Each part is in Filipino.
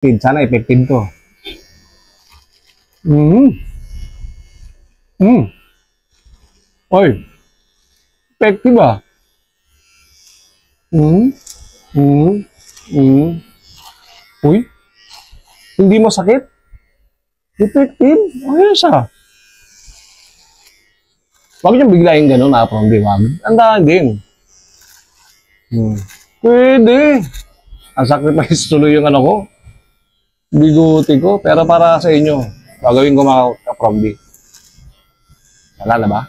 Sana effective to. Mm. Mm. Oy, effective ah. Mm. Mm. Mm. Uy, hindi masakit? Effective? Ayos ah. Huwag niyong biglayin gano'n, mga-promdi, wag. Andahan din. Pwede. Ang sacrifice tuloy yung ano ko. Biguti ko. Pero para sa inyo, gagawin ko mga ka-promdi. Wala na ba?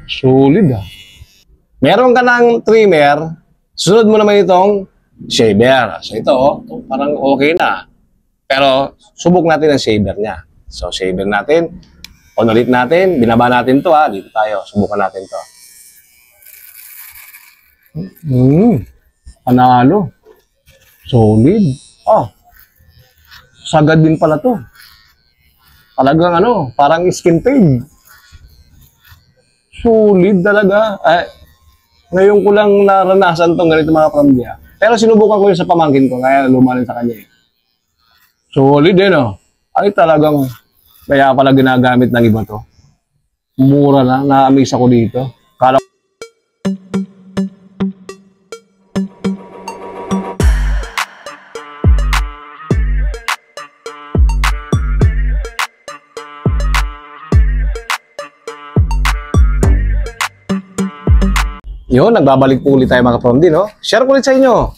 Solid ah. Meron ka ng trimmer, sunod mo naman itong shaver. So ito, parang okay na. Pero subok natin ang shaver niya. So shaver natin. On ulit natin, binaba natin to ha. Dito tayo, subukan natin to. Panalo. Solid. Oh, sagad din pala to. Talagang ano, parang skin fade. Solid talaga. Ngayon ko lang naranasan tong ganito mga pamilya. Pero sinubukan ko yun sa pamangkin ko, kaya lumanin sa kanya eh. Solid eh no. Ay talagang, kaya pala ginagamit ng iba to. Mura na, na-amaze ako dito. Kala yun, nagbabalik po ulit tayo mga promdi, no? Share ko ulit sa inyo.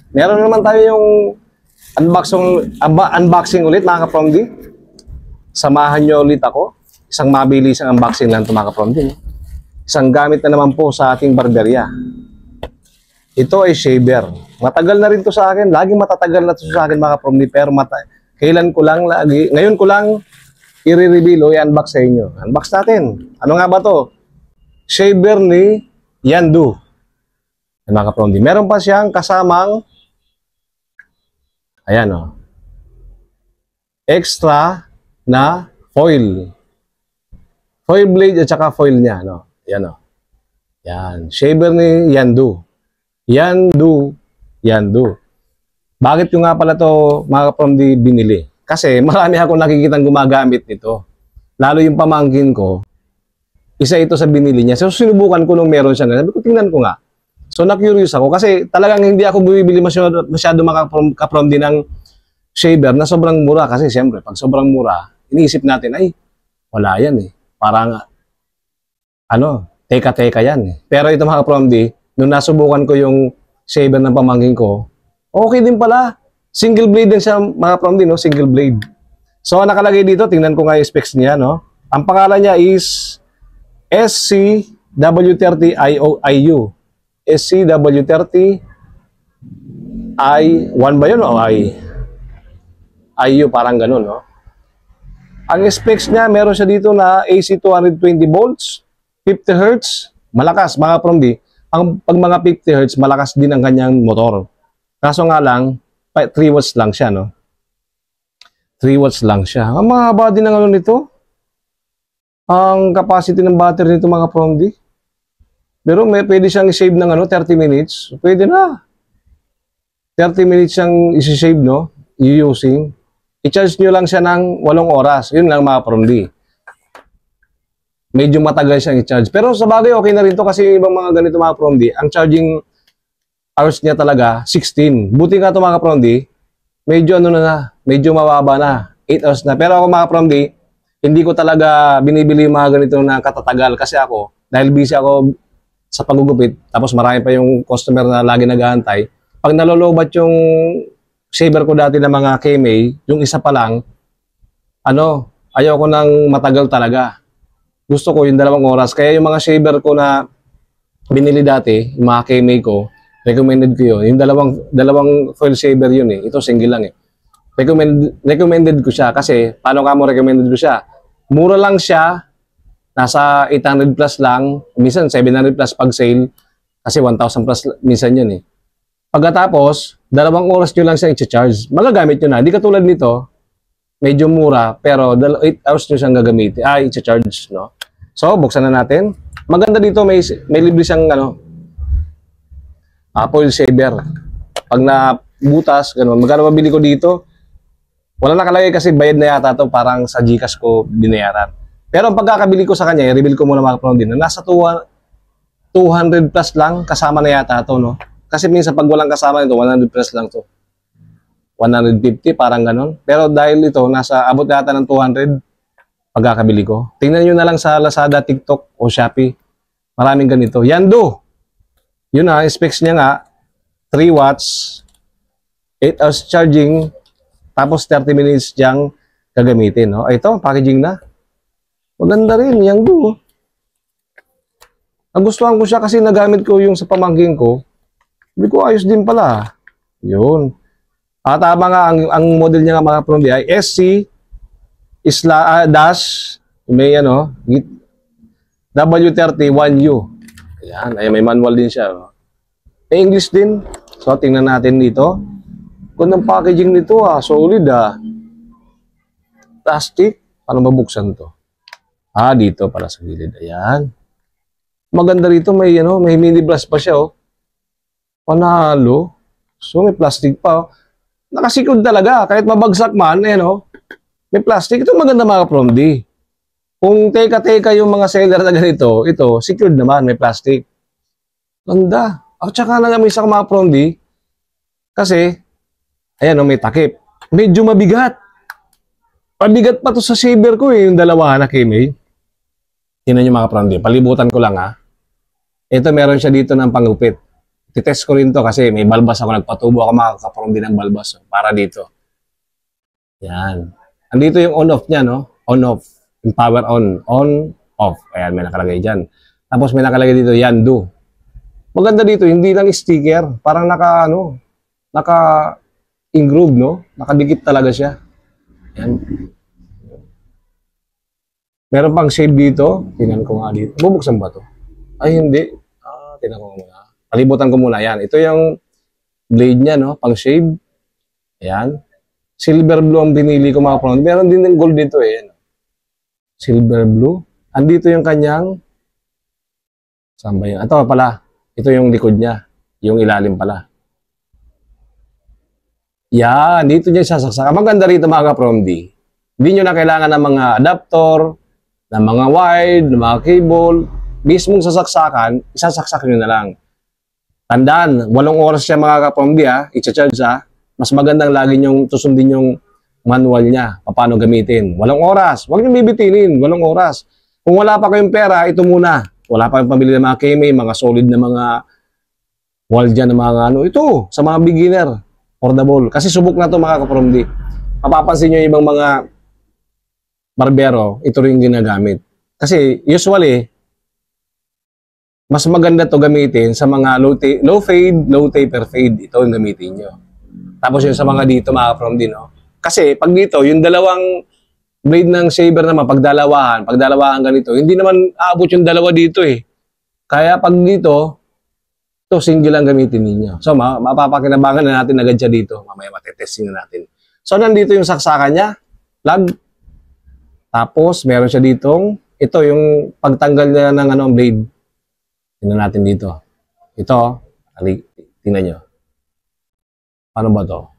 Meron naman tayo yung unboxing ulit mga promdi. Samahan nyo ulit ako. Isang mabilisang unboxing lang ito mga promdi. No? Isang gamit na naman po sa ating barberya. Ito ay shaver. Matagal na rin to sa akin. Laging matatagal na to sa akin mga promdi. Pero kailan ko lang lagi. Ngayon ko lang i-reveal o i-unbox sa inyo. Unbox natin. Ano nga ba to? Shaver ni Yandu. Mga kapromdi. Meron pa siyang kasamang ayan o. Extra na foil. Foil blade at saka foil niya. No? Yan o. Yan. Shaver ni Yandu. Yandu. Bakit yung nga pala to mga kapromdi binili? Kasi marami akong nakikitang gumagamit nito. Lalo yung pamangkin ko. Isa ito sa binili niya. So, sinubukan ko nung meron siya. Sabi ko, tingnan ko nga. So, na-curious ako. Kasi talagang hindi ako bumibili masyado makapromdi ng shaver na sobrang mura. Kasi siyempre, pag sobrang mura, iniisip natin, ay, wala yan eh. Parang, teka-teka yan eh. Pero ito mga kapromdi, nung nasubukan ko yung shaver ng pamangkin ko, okay din pala. Single blade din siya mga kapromdi, no? Single blade. So, nakalagay dito, tingnan ko nga yung specs niya, no? Ang pangalan niya is SCW30IU. SCW30I1 ba yun o IU, parang ganun, no? Ang specs niya, meron siya dito na AC 220 volts, 50 Hz, malakas, mga promdi. Pag mga 50 Hz, malakas din ang kanyang motor. Kaso nga lang, 3 watts lang siya, no? 3 watts lang siya. Ang mahaba din ang ano nito. Ang capacity ng battery nito mga promdi. Pero pwede siyang i-save ng 30 minutes. Pwede na. 30 minutes siyang i-save, no? I-using. I-charge nyo lang siya ng 8 oras. Yun lang mga promdi. Medyo matagal siyang i-charge. Pero sa bagay, okay na rin to kasi ibang mga ganito mga promdi, ang charging hours niya talaga, 16. Buti nga ito mga promdi, medyo medyo mababa na. 8 hours na. Pero ako mga promdi, hindi ko talaga binibili yung mga ganito na katatagal kasi ako, dahil busy ako sa pagugupit, tapos marami pa yung customer na lagi nag-aantay. Pag nalolobat yung shaver ko dati ng mga KMA, yung isa pa lang, ayaw ko nang matagal talaga. Gusto ko yung 2 oras. Kaya yung mga shaver ko na binili dati, yung mga KMA ko, recommended ko yun. Yung dalawang foil shaver yun eh. Ito single lang eh. Recommended ko siya kasi, paano ka mo recommended ko siya? Mura lang siya, nasa 800 plus lang, minsan 700 plus pag sale, kasi 1,000 plus minsan yun eh. Pagkatapos, 2 oras nyo lang siya i-charge. Magagamit nyo na. Hindi katulad nito, medyo mura, pero 8 hours nyo siyang gagamitin, i-charge, no? So, buksan na natin. Maganda dito, may libre siyang, foil shaver. Pag butas, ganun. Magkano mabili ko dito? Wala nakalagay kasi bayad na yata to, parang sa GCash ko binayaran. Pero ang pagkakabili ko sa kanya, i-reveal ko muna mga kaprong din, na nasa 200 plus lang, kasama na yata to, no? Kasi minsan pag walang kasama nito, 100 plus lang to. 150, parang ganun. Pero dahil ito, nasa abot yata ng 200, pagkakabili ko. Tingnan nyo na lang sa Lazada, TikTok, o Shopee. Maraming ganito. Yando! Yun na, specs niya nga, 3 watts, 8 hours charging, tapos 30 minutes diyang gagamitin. No? Ito, packaging na. Maganda rin, Yando. Nagustuhan ko siya kasi nagamit ko yung sa pamangking ko. Sabi ko, ayos din pala. Yun. At tama nga, ang model niya nga mga kapromdi ay SC dash may ano, W31U. Ayan, ay may manual din siya. May English din. So, tingnan natin dito. Kung ang packaging nito, solid Plastic. Paano mabuksan to? Dito para sa gilid. Ayan. Maganda rito, may mini blast pa siya, Panalo. So, may plastic pa, Nakasikod talaga. Kahit mabagsak man, may plastic. Ito maganda mga kapromdi. Kung teka-teka yung mga seller na ganito, ito, secured naman, may plastic. Ganda. At saka lang may isang mga kapromdi, kasi, ayan, may takip. Medyo mabigat. Mabigat pa to sa saver ko, yung dalawa na Kimay. Tingnan nyo mga kapromdi. Palibutan ko lang, Ito, meron siya dito ng pangupit. Titest ko rin to kasi may balbas ako. Nagpatubo ako mga kapromdi ng balbas. Para dito. Yan. Andito yung on-off niya, On-off. Yung power on. On-off. Ayan, may nakalagay dyan. Tapos may nakalagay dito, Yando. Maganda dito, hindi lang sticker. Parang naka-engroove, Nakadikit talaga siya. Yan. Meron pang shade dito. Tingnan ko nga dito. Bubuksan ba to? Ay, hindi. Tingnan ko muna. Palibutan ko muna. Yan. Ito yung blade niya, Pang shade. Ayan. Silver blue ang binili ko mga kapromdi. Meron din ng gold dito, Silver blue. Andito yung kanyang saan ba yun? Ito pala. Ito yung likod niya. Yung ilalim pala. Yan. Dito niya sasaksakan. Maganda rito mga kapromdi. Hindi nyo na kailangan ng mga adapter, ng mga wire, ng mga cable. Mismong sasaksakan, isasaksak nyo na lang. Tandaan, 8 oras siya mga kapromdi, i-charge Mas magandang lagi nyong susundin yung manual niya, paano gamitin. 8 oras, huwag nyo bibitinin, 8 oras. Kung wala pa kayong pera, ito muna. Wala pa kayong pambili ng mga KMA, mga solid na mga wall dyan, na mga ito, sa mga beginner, affordable. Kasi subok na to mga kapromdi. Mapapansin nyo yung ibang mga barbero, ito rin ginagamit. Kasi usually, mas maganda to gamitin sa mga low fade, low taper fade. Ito yung gamitin nyo. Tapos yung sa mga dito, mga kapromdi, Kasi pag dito, yung dalawang blade ng shaver naman, pagdalawahan ganito, hindi naman aabot yung dalawa dito Kaya pag dito, ito single lang gamitin ninyo. So, mapapakinabangan na natin agad siya dito. Mamaya matetesting na natin. So, nandito yung saksakan niya, plug. Tapos, meron siya ditong, ito yung pagtanggal niya ng blade. Tingnan natin dito. Ito, tingnan nyo. Paano ba to?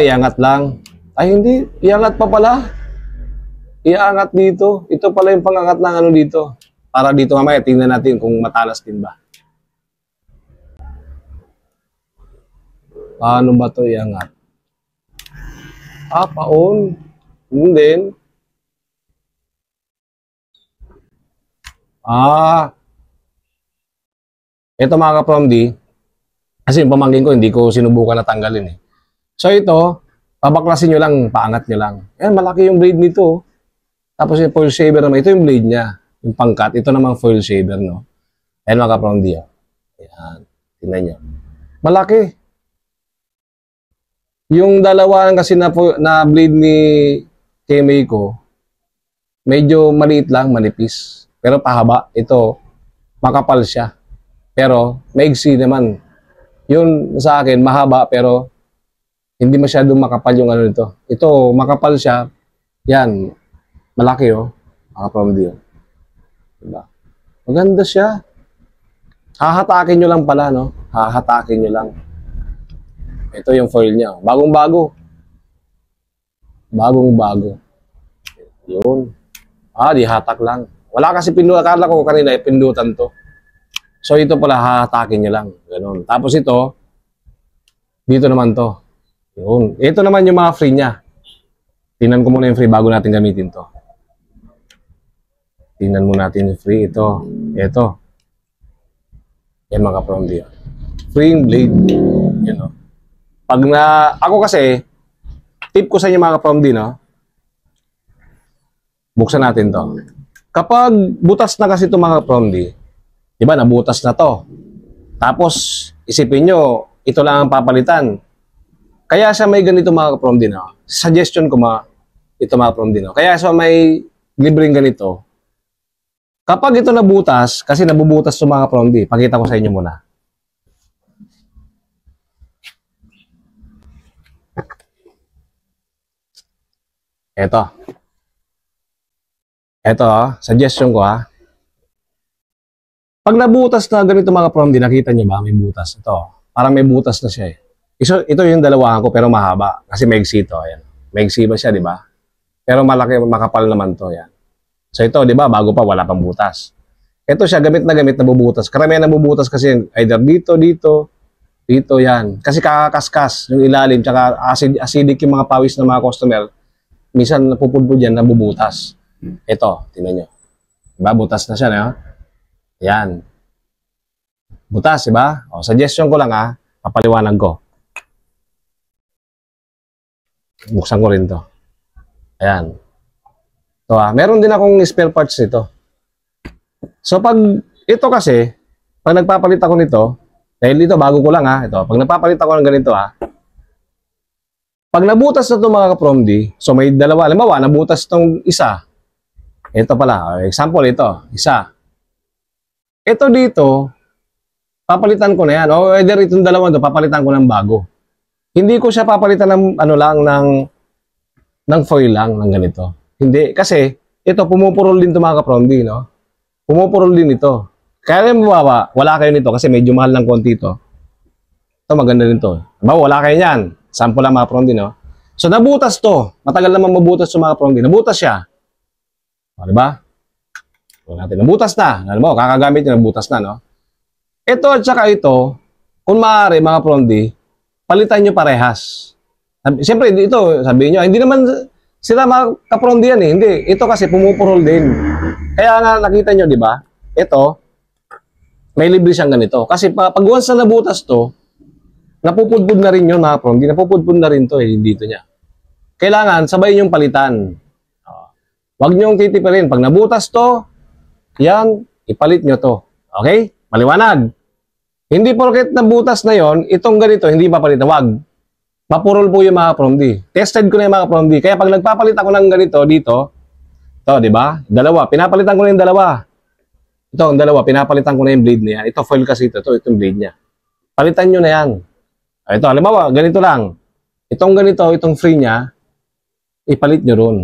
Iangat lang. Ay, hindi. Iangat pa pala. Iangat dito. Ito pala yung pangangat ng dito. Para dito mamaya, tingnan natin kung matalas din ba. Paano ba to iangat? Paon. And then, ito mga kapromdi, kasi yung pamangkin ko, hindi ko sinubukan na tanggalin So ito, pabaklasin nyo lang, paangat nyo lang. Ayan, malaki yung blade nito. Tapos yung foil shaver naman, ito yung blade niya. Yung pangkat, ito namang foil shaver, Ayan mga kapromdi, Ayan, tingnan nyo. Malaki. Yung dalawa kasi na blade ni KMA ko, medyo maliit lang, manipis. Pero pahaba, ito, makapal siya. Pero, maigsi naman. Yun sa akin, mahaba, pero hindi masyadong makapal yung nito. Ito, makapal siya. Yan, malaki, Makapromdi, Diba? Maganda siya. Hahatakin nyo lang pala, Hahatakin nyo lang. Ito yung foil niya. Bagong-bago. Bagong-bago. Yun. Di hatak lang. Wala kasi pindutan. Akala ko kanina pindutan to. So ito pala hahatakin nyo lang. Ganun. Tapos ito, dito naman to. Yun. Ito naman yung mga free niya. Tingnan ko muna yung free bago natin gamitin to. Tingnan muna natin yung free. Ito. Yan mga ka-promdi. Free blade. Yan o. Pag ako kasi, tip ko sa inyo mga ka-promdi, no? Buksan natin to. Kapag butas na kasi ito mga ka-promdi, di ba, nabutas na to. Tapos, isipin nyo, ito lang ang papalitan. Kaya siya may ganito mga ka-promdi, no? Suggestion ko ito mga ka-promdi, no? Kaya siya may libreng ganito. Kapag ito nabutas, kasi nabubutas ito mga ka-promdi, pakita ko sa inyo muna. Ito, suggestion ko Pag nabutas na ganito mga promdi, nakita niyo ba? May butas. Ito, parang may butas na siya eh. Ito yung dalawahan ko pero mahaba. Kasi maigsi ito. Ayan. Maigsi ba siya, di ba? Pero malaki, makapal naman to. Ayan. So ito, di ba? Bago pa, wala pang butas. Ito siya, gamit na nabubutas. Karamihan nabubutas kasi either dito, yan. Kasi kakakaskas yung ilalim, tsaka acidic yung mga pawis ng mga customer. Minsan napupudpud yan, nabubutas. Ito, tingnan nyo. Diba? Butas na siya, no? Yan. Butas, diba? O, suggestion ko lang, papaliwanag ko. Buksan ko rin to. Ayan. Ito, meron din akong spare parts nito. So, pag ito kasi, pag nagpapalit ako nito, dahil dito, bago ko lang, ito, pag nagpapalit ako ng ganito, pag nabutas na ito mga ka-promdi, so may dalawa, halimbawa, nabutas itong isa. Ito pala, example ito, isa. Ito dito, papalitan ko na yan. O either itong dalawa ito, papalitan ko ng bago. Hindi ko siya papalitan ng, ng foil lang, ng ganito. Hindi, kasi, ito, pumupurol din ito mga ka-promdi, no? Pumupurol din ito. Kaya wala kayo nito, kasi medyo mahal ng konti ito. Ito, maganda din ito. Wala kayo yan. Sample lang mga promdi, no? So, nabutas to. Matagal naman mabutas yung mga promdi. Nabutas siya. O, diba? So, natin. Nabutas na. Alam mo, kakagamit nyo, nabutas na, no? Ito at saka ito, kung maaari, mga promdi, palitan nyo parehas. Siyempre, ito, sabihin nyo, hindi naman sila mga kapromdi yan eh. Hindi. Ito kasi pumupurol din. Kaya nga, nakita nyo, diba? Ito, may libre siyang ganito. Kasi pag once na nabutas to, napupudpud na rin yun, mga promdi. Napupudpud na rin to eh, dito niya. Kailangan, sabay yung palitan. Huwag niyong titipirin. Pag nabutas to, yan, ipalit nyo to. Okay? Maliwanag. Hindi porket nabutas na yon, itong ganito, hindi papalitan. Huwag. Mapurol po yung mga promdi. Tested ko na yung mga promdi. Kaya pag nagpapalit ako ng ganito dito, to, di ba? Dalawa. Pinapalitan ko na yung dalawa. Ito, ang dalawa. Pinapalitan ko na yung blade niya. Ito, foil kasi ito. Ito yung blade niya. Palitan nyo na yan. Ito, halimbawa, ganito lang. Itong ganito, itong free niya, ipalit nyo ron.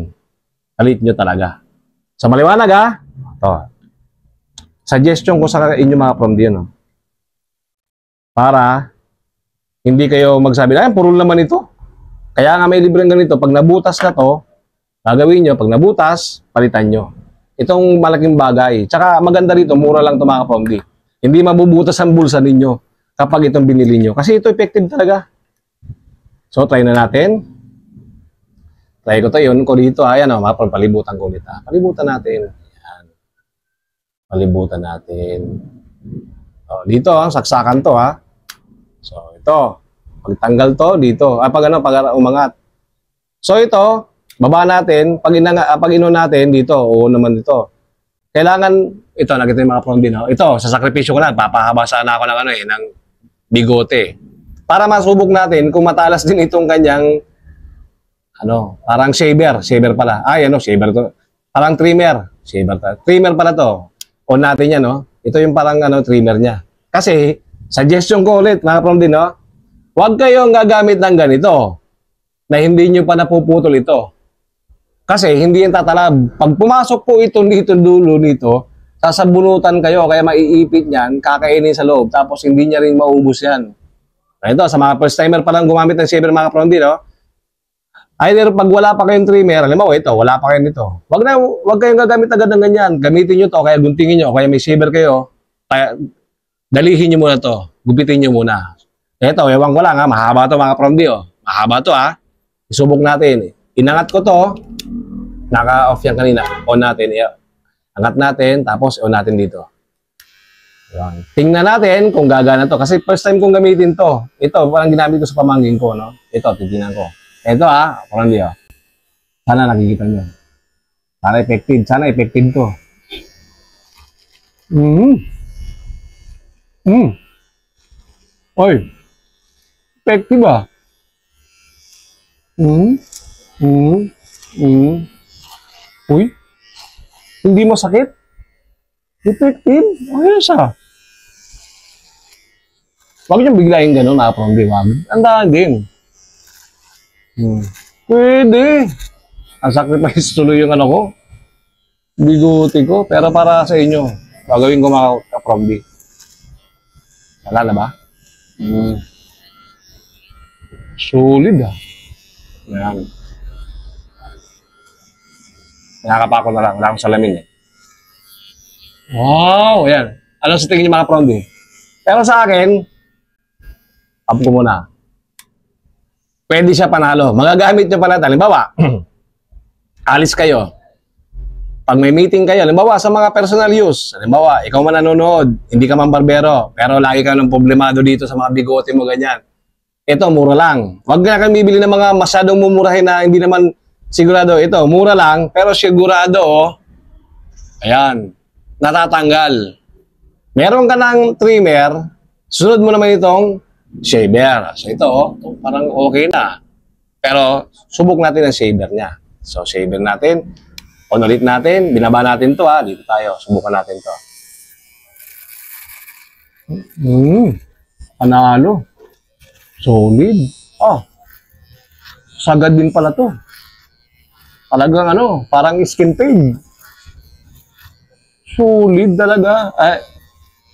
Palit nyo talaga. Sa maliwanag ito. Suggestion ko sa inyo mga promdi, no? Para hindi kayo magsabi, ay, purol naman ito. Kaya nga may libreng ganito. Pag nabutas na to, gagawin nyo. Pag nabutas, palitan nyo. Itong malaking bagay. Tsaka maganda rito, mura lang ito mga promdi. Hindi mabubutas ang bulsa ninyo kapag itong binili nyo. Kasi ito effective talaga. So, try na natin. Try ko to yun ko dito. Ayan o, palibutan ko ulit. Palibutan natin. Ayan. Palibutan natin. O, dito, saksakan to So, ito. Pagtanggal to, dito. Pag umangat. So, ito, baba natin. Pag ino natin, dito. Oo naman dito. Kailangan, ito, nakita yung mga promdi, no? Ito, sa sakripisyo ko na, papahaba sana ako ng ng bigote. Para masubok natin kung matalas din itong kanyang parang shaver pala. Shaver to. Parang trimmer. Trimmer pala to. On natin yan, no? Ito yung parang trimmer niya. Kasi, suggestion ko ulit, mga promdi, no? Huwag kayong gagamit ng ganito na hindi nyo pa napuputol ito. Kasi, hindi yan tatalab. Pag pumasok po ito dito, dulo nito, sasabunutan kayo, kaya maiipit yan, kakainin sa loob, tapos hindi niya rin maubos yan. Ito, sa mga first timer pa lang gumamit ng shaver mga kaprondi, no? Either pag wala pa kayong trimmer, alam mo, ito, wala pa kayo nito. Wag kayong gagamit agad ng ganyan. Gamitin nyo to, kaya guntingin nyo, kaya may shaver kayo, kaya dalihin nyo muna to. Gupitin nyo muna. Ito, ewan ko lang ha, mahaba to mga kaprondi, oh. Mahaba to ha. Isubok natin. Inangat ko to. Naka-off yan kanina. On natin. Angat natin, tapos on natin dito. Yan. Tingnan natin kung gagana to. Kasi first time kong gamitin to. Ito, parang ginamit ko sa pamangkin ko, no? Ito, titignan ko. Ito ha, parang di, oh. Sana nakikita nyo. Sana effective to. Oy. Effective ah. Uy. Hindi mo sakit? Effective? Ayos ah. Huwag niyong biglayin gano'n, mga promdi. Andahan din. Pwede. Ang sacrifice tuloy yung ano ko. Biguti ko. Pero para sa inyo, gagawin ko mga kapromdi. Wala na ba? Solid ah. Ayan. Nakakapa ko na lang. Wala akong salamin eh. Wow! Ayan. Ano sa tingin niyo mga promdi? Pero sa akin, up ko muna. Pwede siya panalo. Magagamit nyo pala. Halimbawa, alis kayo. Pag may meeting kayo, halimbawa sa mga personal use, halimbawa, ikaw man nanonood, hindi ka man barbero, pero lagi ka ng problemado dito sa mga bigote mo, ganyan. Ito, mura lang. Huwag na kang bibili ng mga masyadong mumurahin na hindi naman sigurado. Ito, mura lang, pero sigurado, oh. Ayan. Natatanggal. Meron ka ng trimmer, sunod mo naman itong shaver. So ito, oh, parang okay na. Pero subok natin ang shaver niya. So shaver natin, on ulit natin, binaba natin to ha. Dito tayo, subukan natin to. Panalo. Solid. Oh. Sagad din pala to. Talagang ano, parang skin fade. Solid talaga.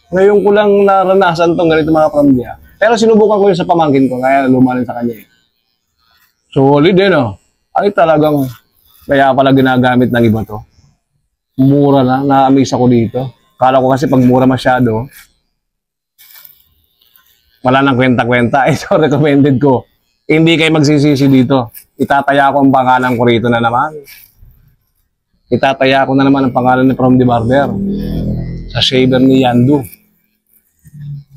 Ngayon ko lang naranasan tong ganito mga pamilya. Pero sinubukan ko yun sa pamangkin ko, kaya lumalin sa kanya eh. Solid eh, no? Ay talagang, kaya pala ginagamit ng iba to. Mura na, na-amaze ako dito. Kala ko kasi pag mura masyado, wala nang kwenta-kwenta. Ito, recommended ko. Hindi kayo magsisisi dito. Itataya ko ang pangalan ko rito na naman. Itataya ko na naman ang pangalan ni From the Barber. Sa shaver ni Yandu.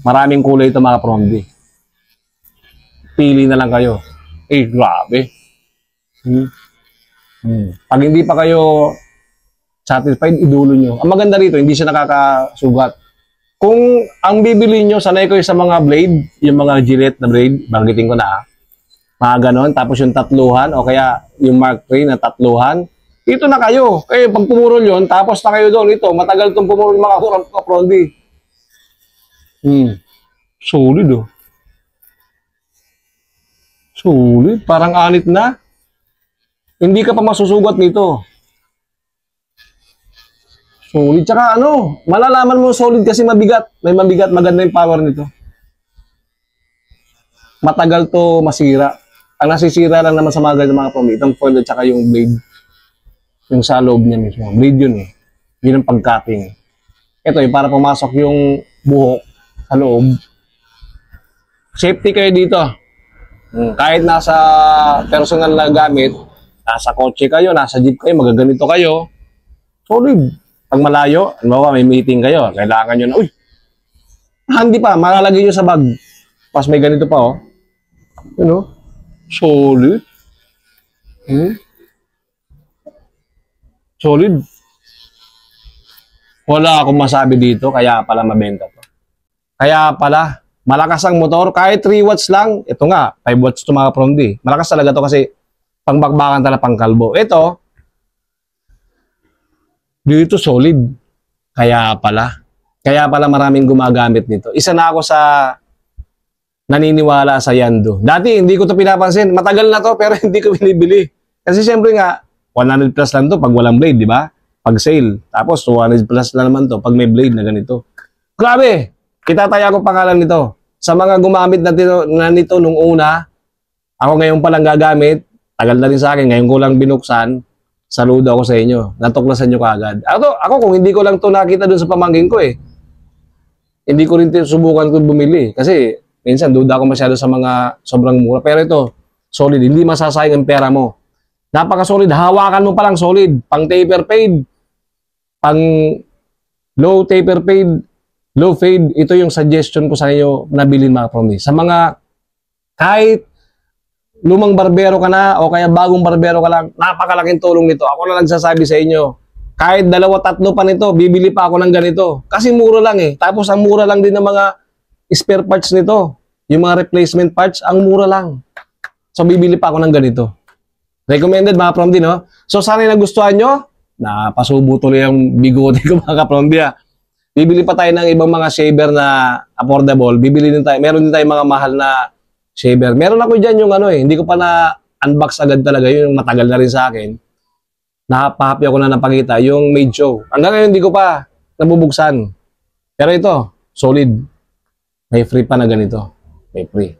Maraming kulay ito mga promdi. Pili na lang kayo. Eh, grabe. Pag hindi pa kayo satisfied, idulo nyo. Ang maganda rito, hindi siya nakakasugat. Kung ang bibili nyo, sanay kayo sa mga blade, yung mga Gillette na blade, banggitin ko na, mga ganon, tapos yung tatluhan, o kaya yung Mark III na tatluhan, dito na kayo. Kaya pag pumurol yun, tapos na kayo doon, ito, matagal itong pumurol mga promdi. Solid oh. Solid. Parang anit na. Hindi ka pa masusugat nito. Solid. Tsaka ano, malalaman mo solid kasi mabigat. May mabigat, maganda yung power nito. Matagal to masira. Ang nasisira lang naman sa mga promdi, itong foil at tsaka yung blade. Yung sa loob niya mismo. Blade yun eh. Yun ang pag-cutting. Ito eh, para pumasok yung buhok sa loob. Safety kayo dito. Kahit nasa personal na gamit, nasa kotse kayo, nasa jeep kayo, magaganito kayo, solid. Pag malayo, halimbawa may meeting kayo, kailangan nyo na, uy, handy pa, malalagay nyo sa bag. Pas may ganito pa, oh. You know? Solid. Solid. Wala akong masabi dito, kaya pala mabenta to. Kaya pala, malakas ang motor, kahit 3 watts lang, ito nga, 5 watts ito mga promdi. Malakas talaga to kasi pangbakbakan talaga pang kalbo. Ito, dito solid. Kaya pala maraming gumagamit nito. Isa na ako sa naniniwala sa Yandu. Dati hindi ko to pinapansin, matagal na to pero hindi ko binibili. Kasi siyempre nga, 100 plus lang to pag walang blade, di ba? Pag sale. Tapos 200 plus na naman to pag may blade na ganito. Grabe! Itataya ko pangalan nito Sa mga gumamit na nito nung una, ako ngayon pa lang gagamit, tagal na rin sa akin, ngayon ko lang binuksan, saludo ako sa inyo. Natuklasan nyo kaagad. Ako kung hindi ko lang to nakita dun sa pamangkin ko hindi ko rin subukan ko bumili. Kasi minsan duda ako masyado sa mga sobrang mura. Pero ito, solid. Hindi masasayang ang pera mo. Napaka-solid. Hawakan mo pa lang solid. Pang taper fade, pang low taper fade, low fade. Ito yung suggestion ko sa inyo na bilhin mga promis. Sa mga kahit lumang barbero ka na o kaya bagong barbero ka lang, napakalaking tulong nito. Ako na nagsasabi sa inyo, kahit 2-3 pa nito, bibili pa ako ng ganito. Kasi mura lang Tapos ang mura lang din ng mga spare parts nito. Yung mga replacement parts, ang mura lang. So bibili pa ako ng ganito. Recommended mga promdi, no? So sana nagustuhan nyo, napasubo tuloy ang bigote ko mga kapromdi. Bibili pa tayo ng ibang mga shaver na affordable. Bibili din tayo. Meron din tayo mga mahal na shaver. Meron ako dyan yung hindi ko pa na-unbox agad talaga. Yung matagal na rin sa akin. Napahappy ako na napakita. Yung made show. Hanggang ngayon, hindi ko pa nabubuksan. Pero ito, solid. May free pa na ganito. May free.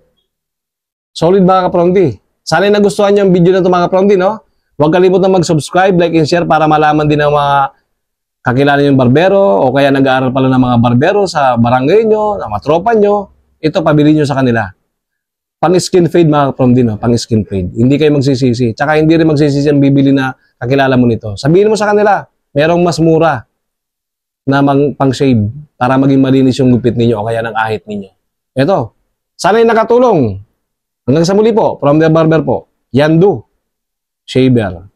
Solid mga kapromdi. Sana nagustuhan nyo yung video na ito mga kapromdi, no? Huwag kalimutan mag-subscribe, like, and share para malaman din ng mga kakilala yung barbero o kaya nag-aaral pala ng mga barbero sa barangay nyo, ng mga tropa nyo. Ito, pabili nyo sa kanila. Pang-skin fade mga kapromdi, no? Pang-skin fade. Hindi kayo magsisisi. Tsaka hindi rin magsisisi ang bibili na kakilala mo nito. Sabihin mo sa kanila, merong mas mura na pang-shave para maging malinis yung gupit ninyo o kaya ng ahit ninyo. Ito, sana'y nakatulong. Hanggang sa muli po, from the barber po, Yandu Shaver.